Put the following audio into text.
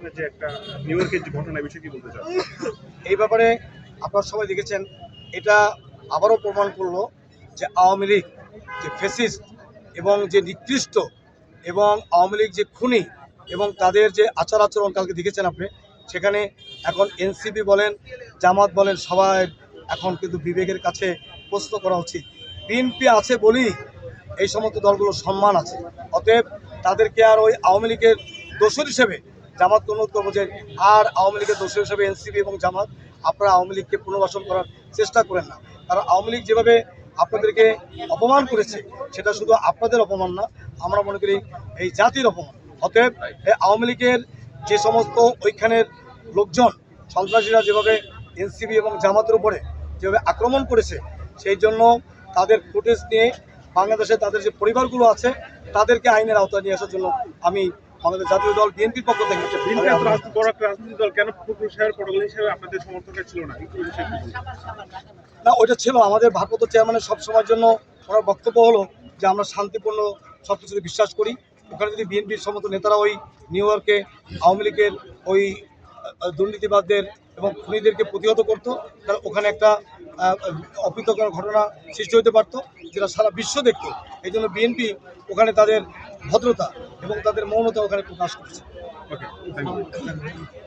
আপনার যে একটা নিউ ইয়র্কের যে ঘটনা বিষয়ে কি বলতে চান? এই ব্যাপারে আপনারা সবাই দেখেছেন, এটা আবারও প্রমাণ করলো যে আওয়ামী লীগ যে ফ্যাসিস্ট এবং যে নিকৃষ্ট এবং আওয়ামী লীগ যে খুনি এবং তাদের যে আচার আচরণ কালকে দেখেছেন আপনি, সেখানে এখন এনসিপি বলেন, জামাত বলেন, সবাই এখন কিন্তু বিবেকের কাছে প্রশ্ন করা উচিত। বিএনপি আছে বলেই এই সমস্ত দলগুলোর সম্মান আছে, অতএব তাদেরকে আর ওই আওয়ামী লীগের দোষর হিসেবে জামাতকে অনুরোধ করবো যে আর আওয়ামী লীগের দোষর হিসেবে এনসিপি এবং জামাত আপনারা আওয়ামী লীগকে পুনর্বাসন করার চেষ্টা করেন না। কারণ আওয়ামী লীগ যেভাবে আপনাদেরকে অপমান করেছে, সেটা শুধু আপনাদের অপমান না, আমরা মনে করি এই জাতির অপমান। অতএব এই আওয়ামী লীগের যে সমস্ত ওইখানের লোকজন সন্ত্রাসীরা যেভাবে এনসিপি এবং জামাতের উপরে যেভাবে আক্রমণ করেছে, সেই জন্য তাদের ফুটেজ নিয়ে বাংলাদেশে তাদের যে পরিবারগুলো আছে তাদেরকে আইনের আওতায় নিয়ে আসার জন্য আমি আমাদের জাতীয় দল বিএনপির পক্ষ থেকে বিএনপি এত বড় একটা রাজনৈতিক দল কেন ফখরুল সাহেবের প্রটোকল হিসেবে আপনাদের সমর্থকের ছিল না? এই বিষয়ে কি বলবেন? না, ওইটা ছিল আমাদের ভারপ্রাপ্ত চেয়ারম্যানের সবসময়ের জন্য ওনার বক্তব্য হলো যে আমরা শান্তিপূর্ণ সব কিছুতে বিশ্বাস করি। ওখানে যদি বিএনপির সমস্ত নেতারা ওই নিউ ইয়র্কে আওয়ামী লীগের ওই দুর্নীতিবাদদের এবং খুনিদেরকে প্রতিহত করতো, তাহলে ওখানে একটা অপ্রীতকর ঘটনা সৃষ্টি হতে পারতো, যেটা সারা বিশ্ব দেখতো। এই জন্য বিএনপি ওখানে তাদের ভদ্রতা এবং তাদের মৌনতা ওখানে প্রকাশ করছে। ওকে, থ্যাংক ইউ।